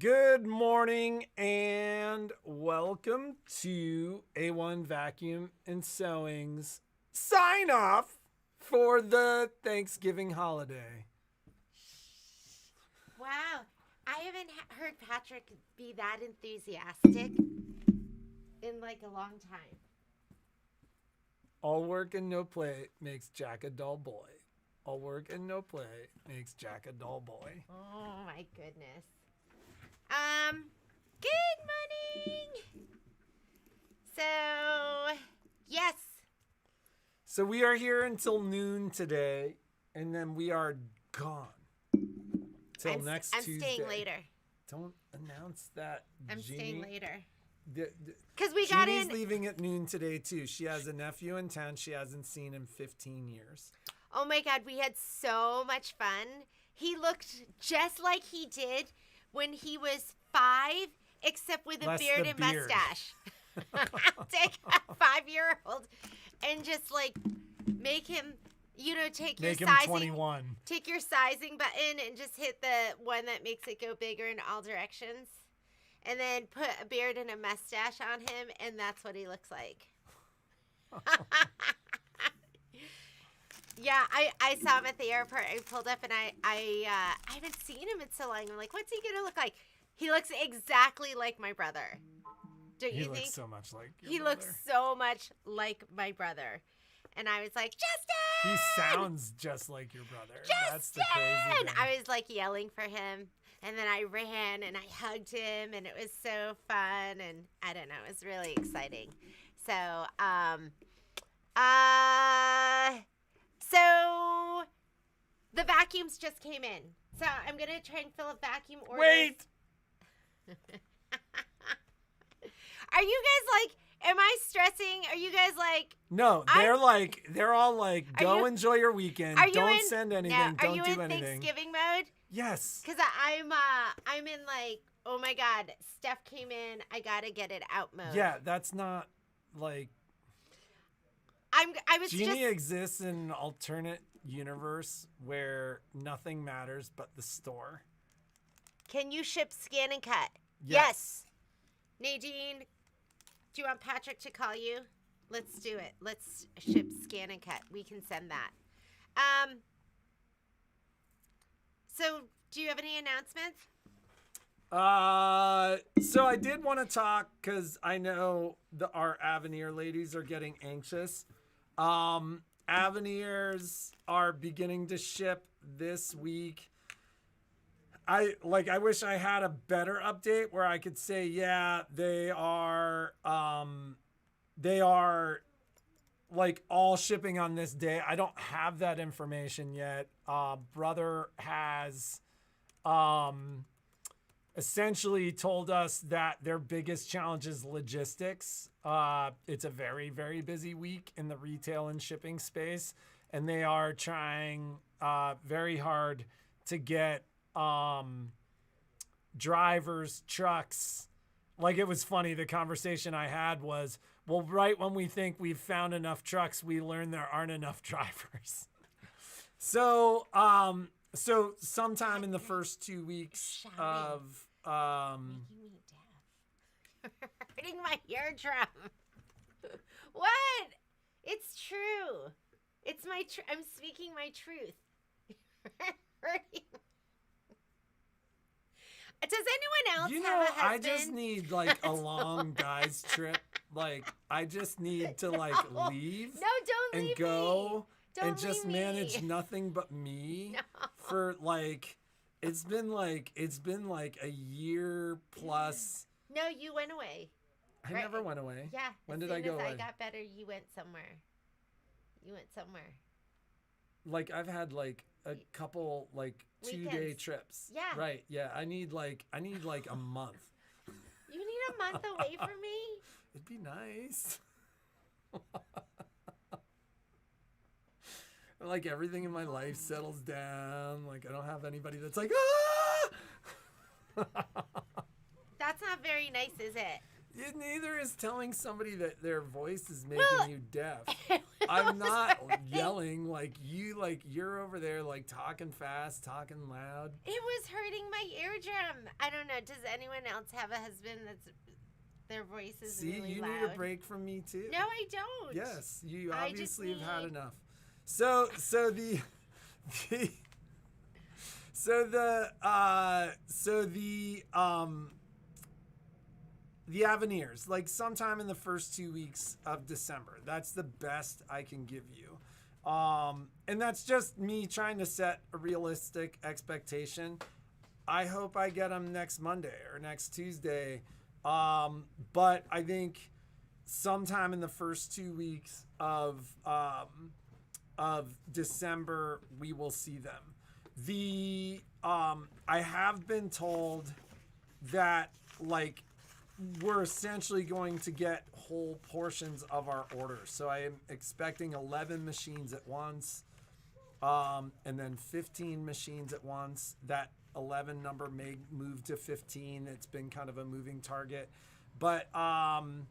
Good morning and welcome to A-1 Vacuum and Sewing's sign off for the Thanksgiving holiday. Wow, I haven't heard Patrick be that enthusiastic in like a long time. All work and no play makes Jack a dull boy. All work and no play makes Jack a dull boy. Oh my goodness. Good morning. So, yes. So we are here until noon today, and then we are gone till next Tuesday. I'm staying later. Don't announce that. I'm Jeannie. staying later. Because we got Jeannie's in. leaving at noon today too. She has a nephew in town she hasn't seen in 15 years. Oh my God, we had so much fun. He looked just like he did when he was 5, except with a beard and mustache. Take a 5-year-old and just like make him, take your sizing. 21. Take your sizing button and just hit the one that makes it go bigger in all directions. And then put a beard and a mustache on him, and that's what he looks like. Yeah, I saw him at the airport. I pulled up, and I haven't seen him in so long. I'm like, what's he going to look like? He looks exactly like my brother. Don't you think? He looks so much like your He brother. looks so much like my brother. And I was like, Justin! He sounds just like your brother. Justin! That's the crazy thing. I was like yelling for him. And then I ran and I hugged him, and it was so fun. And I don't know, it was really exciting. So, so the vacuums just came in. So I'm going to try and fill up vacuum orders. Wait! Are you guys like, am I stressing? Are you guys like? No, they're all like, go enjoy your weekend. Don't send anything. No, don't do anything. Are you in Thanksgiving mode? Yes. Because I'm in like, oh my God, Steph came in. I got to get it out mode. Yeah, that's not like. Jeannie exists in an alternate universe where nothing matters but the store. Can you ship scan and cut? Yes. Nadine, do you want Patrick to call you? Let's do it. Let's ship scan and cut. We can send that. So do you have any announcements? So I did want to talk because I know our Avanir ladies are getting anxious. Avanirs are beginning to ship this week. I wish I had a better update where I could say, yeah, they are like all shipping on this day. I don't have that information yet. Brother has, essentially told us that their biggest challenge is logistics. It's a very, very busy week in the retail and shipping space, and they are trying very hard to get drivers, trucks. Like, it was funny, the conversation I had was, well, right when we think we've found enough trucks, we learn there aren't enough drivers. So sometime in the first 2 weeks of making me deaf. Hurting my eardrum. What? It's true. It's my I'm speaking my truth. Hurting. Does anyone else have a husband? I just need like a long guy's trip. Like, I just need to like leave. No, don't leave and go me. and just manage nothing but me for like it's been like a year plus. No, you went away. I never went away. Yeah. When did I go away? I got better, you went somewhere. Like, I've had like a couple like 2-day trips. Yeah. Right. Yeah. I need like a month. You need a month away from me? It'd be nice. Like, everything in my life settles down. Like, I don't have anybody that's like, ah! That's not very nice, is it? Neither is telling somebody that their voice is making you deaf. I'm not yelling like you. Like you're over there, like talking fast, talking loud. It was hurting my eardrum. I don't know. Does anyone else have a husband that's their voice is really loud? See, you need a break from me too. No, I don't. Yes, you obviously have had enough. So the Avanirs, like sometime in the first 2 weeks of December. That's the best I can give you. And that's just me trying to set a realistic expectation. I hope I get them next Monday or next Tuesday. But I think sometime in the first 2 weeks of December, we will see them. I have been told that like we're essentially going to get whole portions of our order. So I am expecting 11 machines at once, and then 15 machines at once. That 11 number may move to 15. It's been kind of a moving target, but and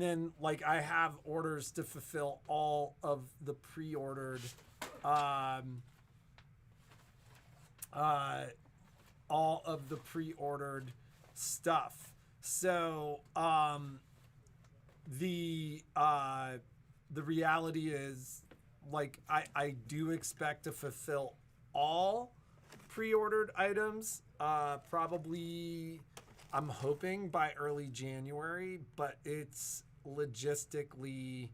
then like I have orders to fulfill all of the pre-ordered stuff. So the reality is like I do expect to fulfill all pre-ordered items, probably I'm hoping by early January, but it's logistically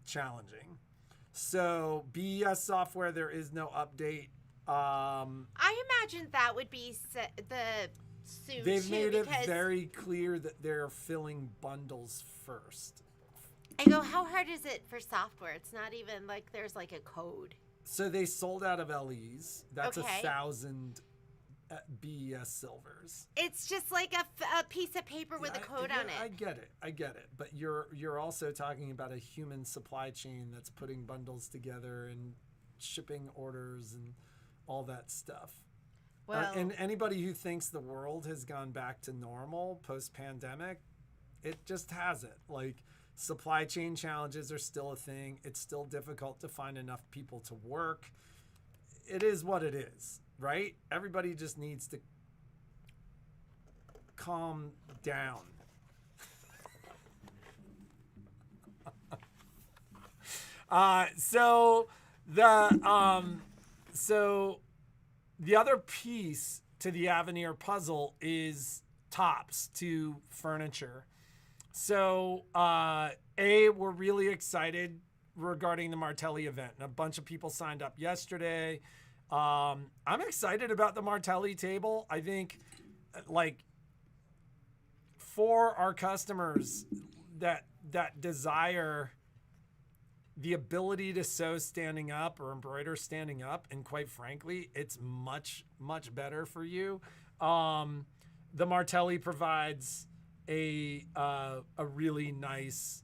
challenging. So BES software, there is no update. I imagine that would be the soon. They've made it very clear that they're filling bundles first. I go, how hard is it for software? It's not even like there's like a code. So they sold out of LEs. That's Okay. 1,000 BES silvers. It's just like a piece of paper with a code on it. I get it. But you're also talking about a human supply chain that's putting bundles together and shipping orders and all that stuff. Well, and anybody who thinks the world has gone back to normal post-pandemic, it just hasn't. Like, supply chain challenges are still a thing. It's still difficult to find enough people to work. It is what it is, right? Everybody just needs to calm down. So the other piece to the Avanir puzzle is tops to furniture. So we're really excited regarding the Martelli event. And a bunch of people signed up yesterday. I'm excited about the Martelli table. I think like for our customers that desire the ability to sew standing up or embroider standing up, and quite frankly, it's much, much better for you. The Martelli provides a really nice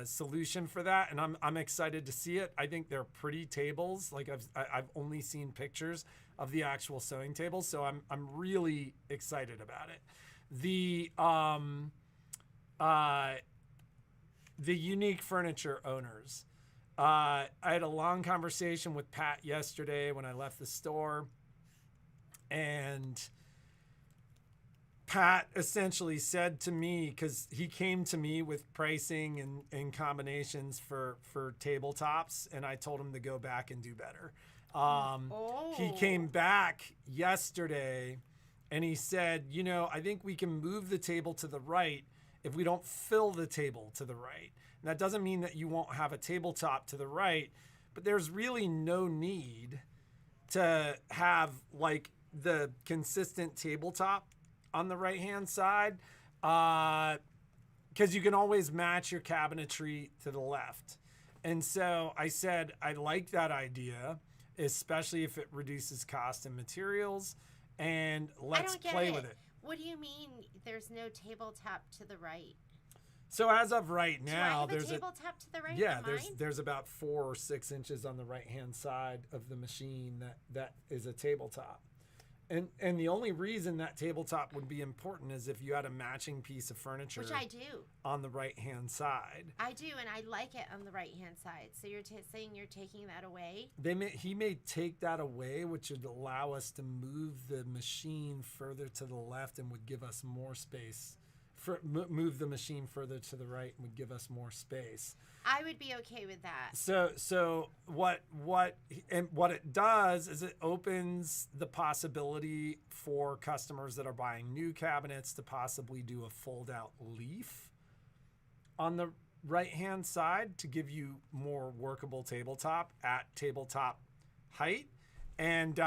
solution for that, and I'm excited to see it. I think they're pretty tables. Like I've only seen pictures of the actual sewing tables, so I'm really excited about it. The unique furniture owners. I had a long conversation with Pat yesterday when I left the store, and Pat essentially said to me, because he came to me with pricing and combinations for tabletops, and I told him to go back and do better. He came back yesterday and he said, I think we can move the table to the right if we don't fill the table to the right. And that doesn't mean that you won't have a tabletop to the right, but there's really no need to have like the consistent tabletop on the right-hand side, because you can always match your cabinetry to the left. And so I said, I like that idea, especially if it reduces cost and materials, and let's play with it. What do you mean there's no tabletop to the right? So as of right now, there's a tabletop to the right. Yeah, there's about 4 or 6 inches on the right-hand side of the machine that is a tabletop. And the only reason that tabletop would be important is if you had a matching piece of furniture, which I do, on the right-hand side. I do, and I like it on the right-hand side. So you're saying you're taking that away? He may take that away, which would allow us to move the machine further to the left and would give us more space. Move the machine further to the right and would give us more space. I would be okay with that. So what it does is it opens the possibility for customers that are buying new cabinets to possibly do a fold out leaf on the right hand side to give you more workable tabletop at tabletop height, and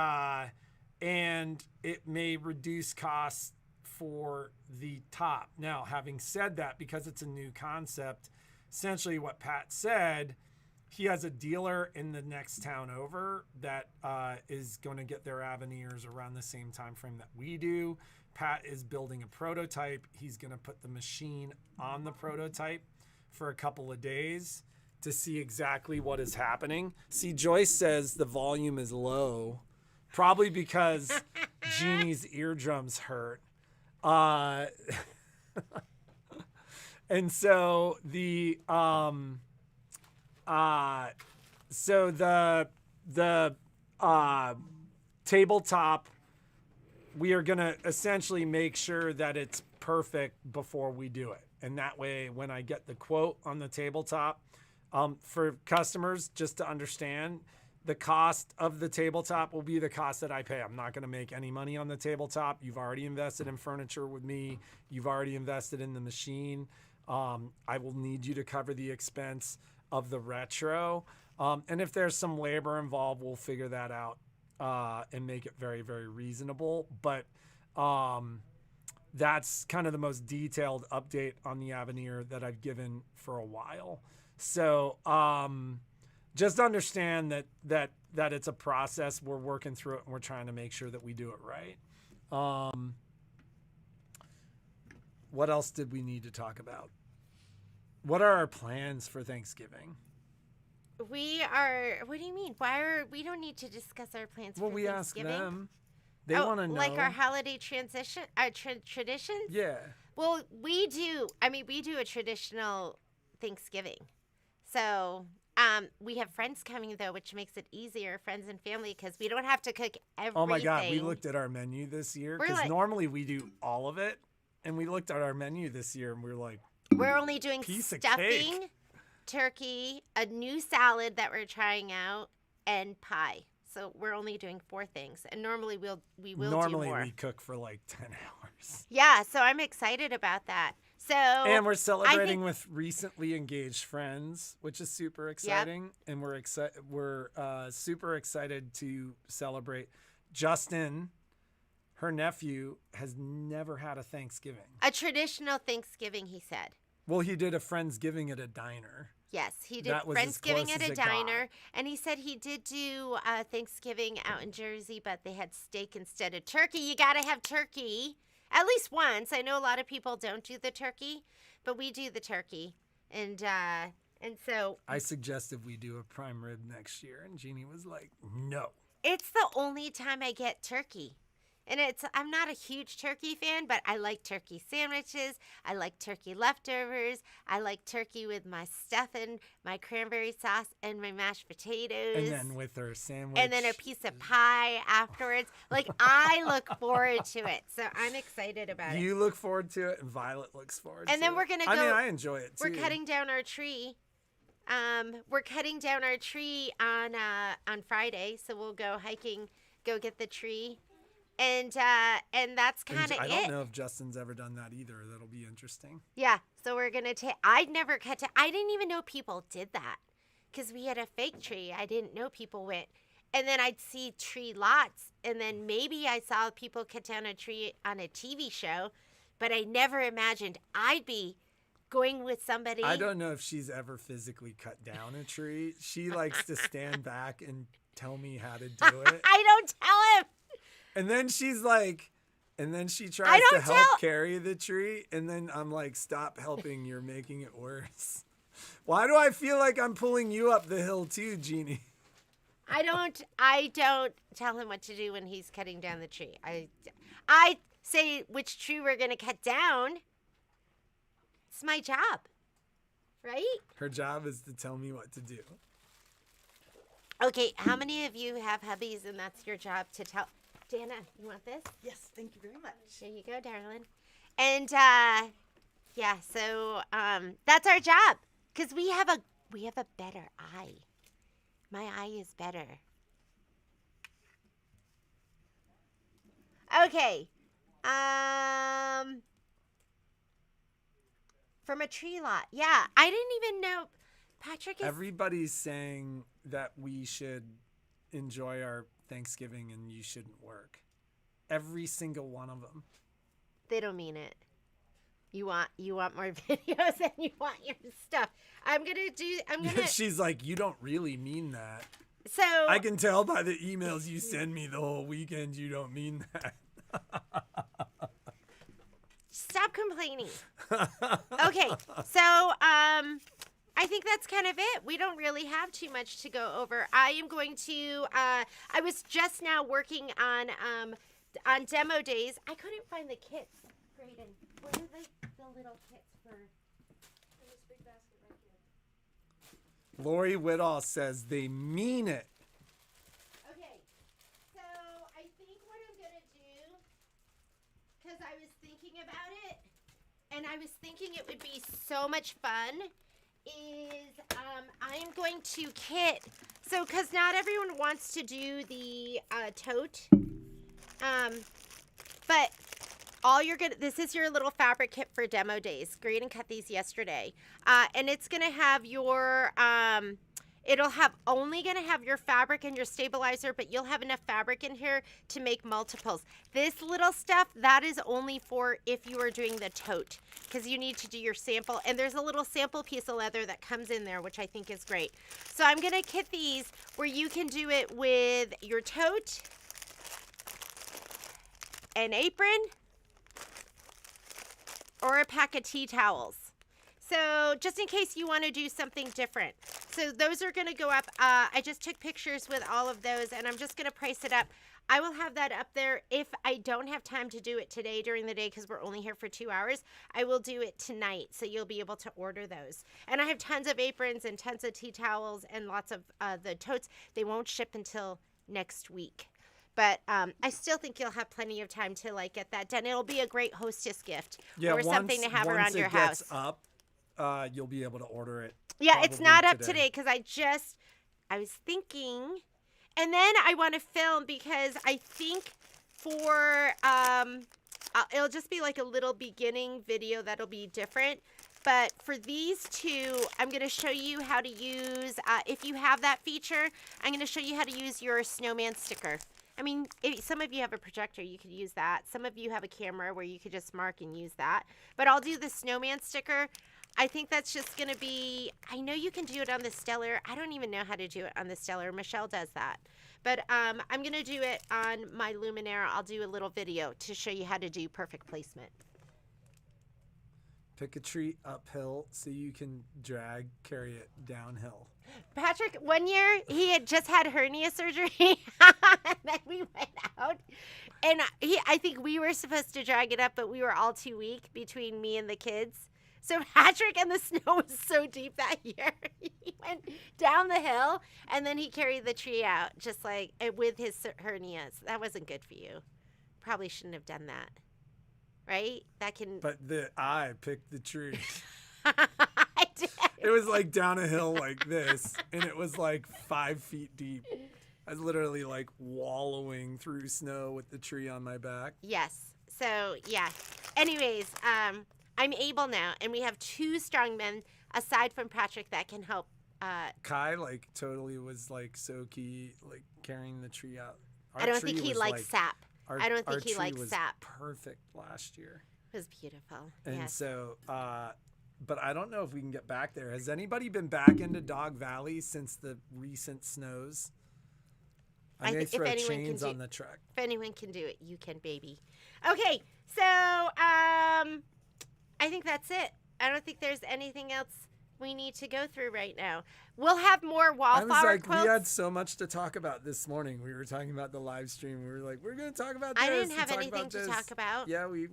it may reduce costs for the top. Now, having said that, because it's a new concept, essentially what Pat said, he has a dealer in the next town over that is going to get their Avanirs around the same time frame that we do. Pat is building a prototype. He's going to put the machine on the prototype for a couple of days to see exactly what is happening. See, Joyce says the volume is low, probably because Jeannie's eardrums hurt. And so the tabletop, we are going to essentially make sure that it's perfect before we do it. And that way, when I get the quote on the tabletop, for customers, just to understand, the cost of the tabletop will be the cost that I pay. I'm not going to make any money on the tabletop. You've already invested in furniture with me. You've already invested in the machine. I will need you to cover the expense of the retro. And if there's some labor involved, we'll figure that out and make it very, very reasonable. But that's kind of the most detailed update on the Avanir that I've given for a while. So just understand that it's a process. We're working through it and we're trying to make sure that we do it right. What else did we need to talk about? What are our plans for Thanksgiving? We are. What do you mean? We don't need to discuss our plans for we Thanksgiving? Ask them. They want to know. Like our holiday transition, our traditions? Yeah. Well, we do a traditional Thanksgiving. So we have friends coming, though, which makes it easier, friends and family, because we don't have to cook everything. Oh, my God. We looked at our menu this year because normally we do all of it. And we looked at our menu this year and we were like, we're only doing stuffing, turkey, a new salad that we're trying out, and pie. So we're only doing 4 things. And normally we will do more. Normally we cook for like 10 hours. Yeah, so I'm excited about that. So and we're celebrating with recently engaged friends, which is super exciting. Yep. And we're super excited to celebrate. Justin, her nephew, has never had a Thanksgiving. A traditional Thanksgiving, he said. Well, he did a Friendsgiving at a diner. Yes, he did Friendsgiving at a diner. And he said he did do Thanksgiving out in Jersey, but they had steak instead of turkey. You got to have turkey at least once. I know a lot of people don't do the turkey, but we do the turkey. And so I suggested we do a prime rib next year, and Jeannie was like, no. It's the only time I get turkey. And I'm not a huge turkey fan, but I like turkey sandwiches. I like turkey leftovers. I like turkey with my stuffing, my cranberry sauce, and my mashed potatoes. And then with her sandwich. And then a piece of pie afterwards. Like, I look forward to it. So I'm excited about it. You look forward to it, and Violet looks forward to it. And then we're going to go. I mean, I enjoy it, too. We're cutting down our tree. We're cutting down our tree on Friday. So we'll go hiking, go get the tree. And that's kind of it. I don't know if Justin's ever done that either. That'll be interesting. Yeah. So we're going to take, I didn't even know people did that because we had a fake tree. I didn't know people went. And then I'd see tree lots. And then maybe I saw people cut down a tree on a TV show. But I never imagined I'd be going with somebody. I don't know if she's ever physically cut down a tree. She likes to stand back and tell me how to do it. I don't tell him. And then she's like, and then she tries to help carry the tree. And then I'm like, stop helping. You're making it worse. Why do I feel like I'm pulling you up the hill too, Jeannie? I don't tell him what to do when he's cutting down the tree. I say which tree we're going to cut down. It's my job. Right? Her job is to tell me what to do. Okay, how many of you have hubbies and that's your job to tell? Dana, you want this? Yes, thank you very much. There you go, darling. And yeah, so that's our job because we have a better eye. My eye is better. Okay. From a tree lot. Yeah, I didn't even know. Patrick is. Everybody's saying that we should enjoy our Thanksgiving and you shouldn't work. Every single one of them. They don't mean it. You want more videos and you want your stuff. I'm gonna. She's like, you don't really mean that. So I can tell by the emails you send me the whole weekend you don't mean that. Stop complaining. Okay, so I think that's kind of it. We don't really have too much to go over. I am going to. I was just now working on demo days. I couldn't find the kits, Brayden. Where are the little kits for? In this big basket right here. Lori Whitall says they mean it. Okay, so I think what I'm gonna do, because I was thinking about it, and I was thinking it would be so much fun, is I am going to kit. So, because not everyone wants to do the tote, but all you're gonna, this is your little fabric kit for demo days. Grayden cut these yesterday, and it's gonna have your it'll have only gonna have your fabric and your stabilizer, but you'll have enough fabric in here to make multiples. This little stuff, that is only for if you are doing the tote, because you need to do your sample, and there's a little sample piece of leather that comes in there, which I think is great. So I'm gonna kit these where you can do it with your tote, an apron, or a pack of tea towels. So just in case you want to do something different. So those are going to go up. I just took pictures with all of those, and I'm just going to price it up. I will have that up there. If I don't have time to do it today during the day because we're only here for 2 hours, I will do it tonight. So you'll be able to order those. And I have tons of aprons and tons of tea towels and lots of the totes. They won't ship until next week. But I still think you'll have plenty of time to like get that done. It'll be a great hostess gift or something to have around your house. Once it gets up, you'll be able to order it. Yeah, it's not up today because I was thinking, and then I want to film because I think for it'll just be like a little beginning video that'll be different. But for these two, I'm going to show you how to use, if you have that feature, I'm going to show you how to use your snowman sticker. I mean, some of you have a projector, you could use that. Some of you have a camera where you could just mark and use that. But I'll do the snowman sticker. I think that's just going to be, I know you can do it on the Stellar. I don't even know how to do it on the Stellar. Michelle does that. But I'm going to do it on my Luminara. I'll do a little video to show you how to do perfect placement. Pick a tree uphill so you can carry it downhill. Patrick, one year, he had just had hernia surgery, and then we went out, and I think we were supposed to drag it up, but we were all too weak between me and the kids. So Patrick, and the snow was so deep that year, he went down the hill, and then he carried the tree out, just like with his hernias. That wasn't good for you. Probably shouldn't have done that. Right? But I picked the tree. I did. It was like down a hill like this, and it was like 5 feet deep. I was literally like wallowing through snow with the tree on my back. Yes. So, yeah. Anyways, I'm able now, and we have 2 strong men aside from Patrick that can help. Kai like totally was like so key, like carrying the tree out. I don't think he likes sap. I don't think he likes sap. Perfect last year. It was beautiful. And yes. so, but I don't know if we can get back there. Has anybody been back into Dog Valley since the recent snows? I may throw chains on the truck. If anyone can do it, you can, baby. Okay, so I think that's it. I don't think there's anything else we need to go through right now. We'll have more wallflower quilts. We had so much to talk about this morning. We were talking about the live stream. We were like, we're going to talk about this. I didn't have anything to talk about. Yeah, we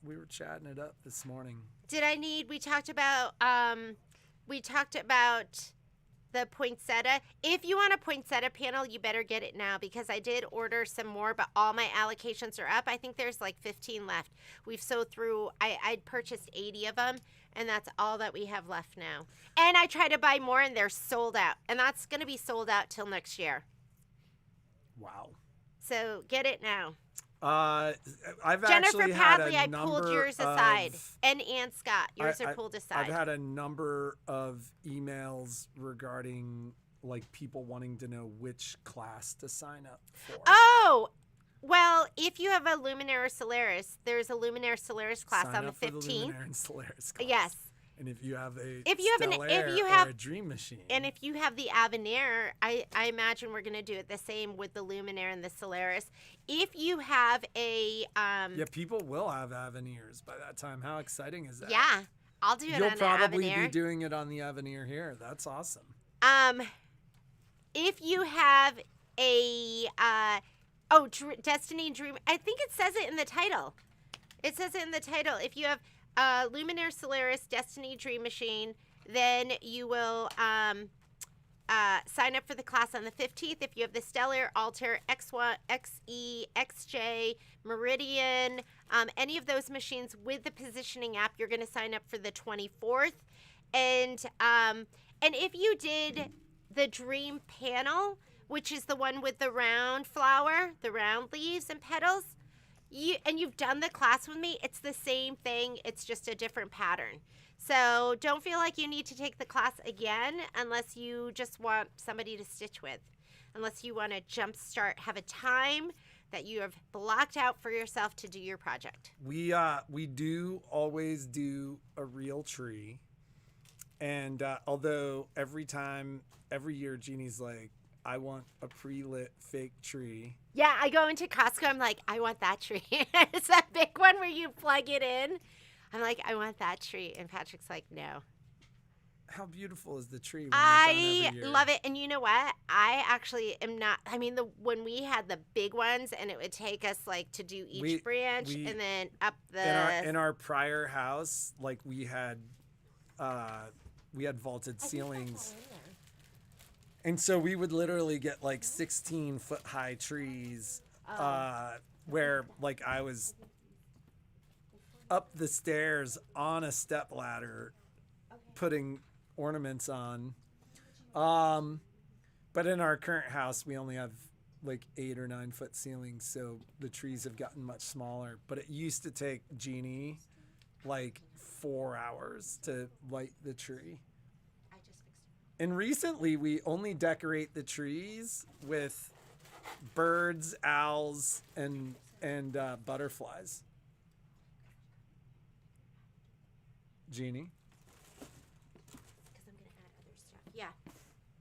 were chatting it up this morning. We talked about the poinsettia. If you want a poinsettia panel, you better get it now because I did order some more, but all my allocations are up. I think there's like 15 left. We've sold through, I'd purchased 80 of them, and that's all that we have left now. And I tried to buy more, and they're sold out. And that's going to be sold out till next year. Wow. So get it now. I've Jennifer actually Padley, had a I pulled number yours aside. of, And Ann Scott, yours are pulled aside. I've had a number of emails regarding like people wanting to know which class to sign up for. Oh, well, if you have a Luminaire or Solaris, there's a Luminaire Solaris class Sign on the up for 15th. the Luminaire and Solaris class. Yes. And if you have a or a Dream Machine. And if you have the Avanir, I imagine we're going to do it the same with the Luminaire and the Solaris. If you have a... yeah, people will have Avanirs by that time. How exciting is that? Yeah, I'll do it on an Avanir. You'll probably be doing it on the Avanir here. That's awesome. If you have a... Destiny Dream... I think it says it in the title. It says it in the title. If you have... Luminaire Solaris Destiny Dream Machine, then you will sign up for the class on the 15th. If you have the Stellar, Altair, X1, XE, XJ, Meridian, any of those machines with the positioning app, you're going to sign up for the 24th. And if you did the Dream Panel, which is the one with the round flower, the round leaves and petals, you've done the class with me, it's the same thing. It's just a different pattern. So don't feel like you need to take the class again unless you just want somebody to stitch with. Unless you want to jumpstart, have a time that you have blocked out for yourself to do your project. We do always do a real tree. And although every year Jeannie's like, I want a pre-lit fake tree. Yeah, I go into Costco. I'm like, I want that tree. It's that big one where you plug it in. I'm like, I want that tree. And Patrick's like, no. How beautiful is the tree? I love it. And you know what? I actually am not. I mean, when we had the big ones and it would take us like to do each branch and then up the. In our prior house, like we had vaulted ceilings. And so we would literally get like 16-foot high trees where like I was up the stairs on a step ladder putting ornaments on. But in our current house, we only have like 8 or 9 foot ceilings. So the trees have gotten much smaller. But it used to take Jeannie like 4 hours to light the tree. And recently, we only decorate the trees with birds, owls, and butterflies. Jeannie? Because I'm going to add other stuff. Yeah.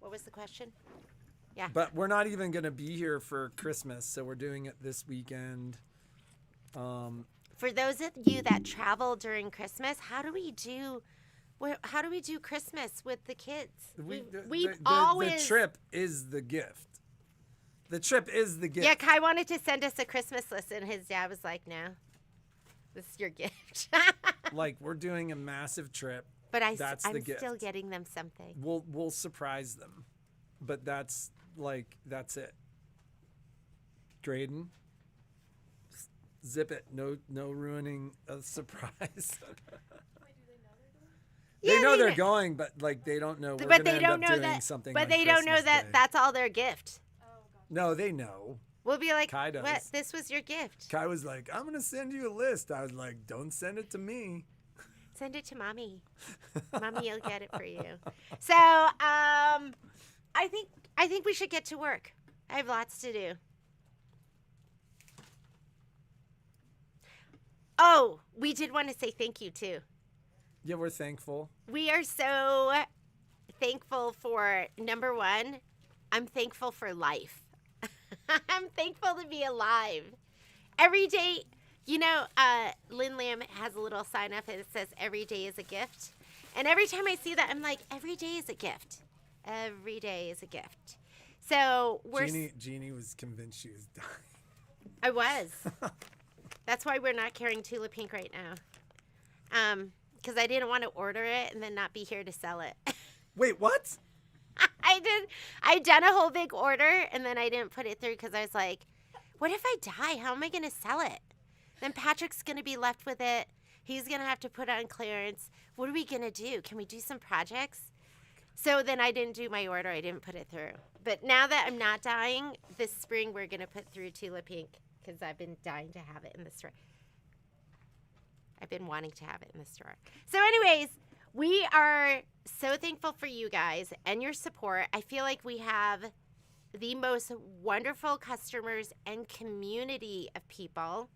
What was the question? Yeah. But we're not even going to be here for Christmas, so we're doing it this weekend. For those of you that travel during Christmas, how do we do Christmas with the kids? The trip is the gift. The trip is the gift. Yeah, Kai wanted to send us a Christmas list, and his dad was like, no, this is your gift. Like, we're doing a massive trip. But I'm gift. Still getting them something. We'll surprise them. But that's it. Graydon, zip it. No ruining a surprise. They know they're going, but like they don't know. But they don't know that. But they don't know that that's all their gift. No, they know. We'll be like, Kai does. what? This was your gift. Kai was like, I'm gonna send you a list. I was like, don't send it to me. Send it to mommy. Mommy will get it for you. So, I think we should get to work. I have lots to do. Oh, we did want to say thank you too. Yeah, we're thankful. We are so thankful for, number one, I'm thankful for life. I'm thankful to be alive. Every day, Lynn Lamb has a little sign up and it says every day is a gift. And every time I see that, I'm like, every day is a gift. Every day is a gift. So we're... Jeannie was convinced she was dying. I was. That's why we're not carrying Tula Pink right now. Because I didn't want to order it and then not be here to sell it. Wait, what? I'd done a whole big order, and then I didn't put it through because I was like, what if I die? How am I going to sell it? Then Patrick's going to be left with it. He's going to have to put it on clearance. What are we going to do? Can we do some projects? So then I didn't do my order. I didn't put it through. But now that I'm not dying, this spring we're going to put through Tula Pink because I've been dying to have it in the store. I've been wanting to have it in the store. So anyways, we are so thankful for you guys and your support. I feel like we have the most wonderful customers and community of people.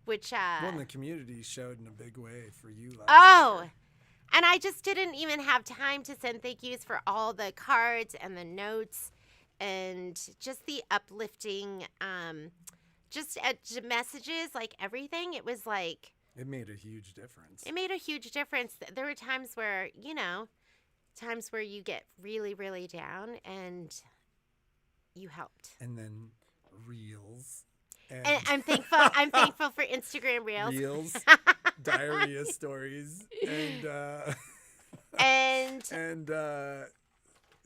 Which, well, the community showed in a big way for you last year. And I just didn't even have time to send thank yous for all the cards and the notes and just the uplifting, just messages, like everything. It was like... It made a huge difference. It made a huge difference. There were times where, you get really, really down and you helped. And then reels. And I'm thankful for Instagram Reels. Diarrhea stories, and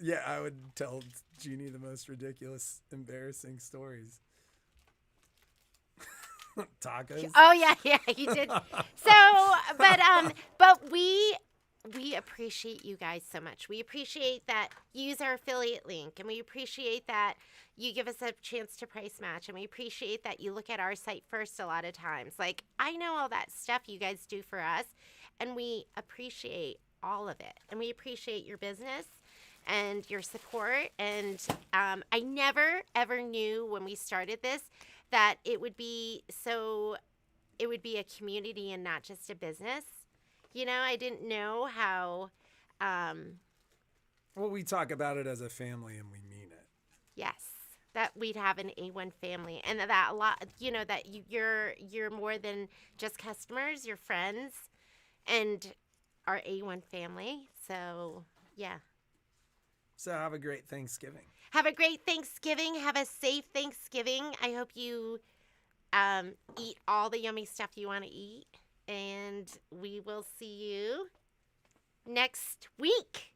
yeah, I would tell Jeannie the most ridiculous, embarrassing stories. Tacos. Oh yeah, you did. So, but we appreciate you guys so much. We appreciate that you use our affiliate link, and we appreciate that you give us a chance to price match, and we appreciate that you look at our site first a lot of times. Like, I know all that stuff you guys do for us, and we appreciate all of it. And we appreciate your business and your support. And I never, ever knew when we started this that it would be a community and not just a business. I didn't know how... Well, we talk about it as a family, and we mean it. Yes. That we'd have an A-1 family, and that a lot, that you're more than just customers, you're friends, and our A-1 family. So yeah. So have a great Thanksgiving. Have a great Thanksgiving. Have a safe Thanksgiving. I hope you eat all the yummy stuff you want to eat, and we will see you next week.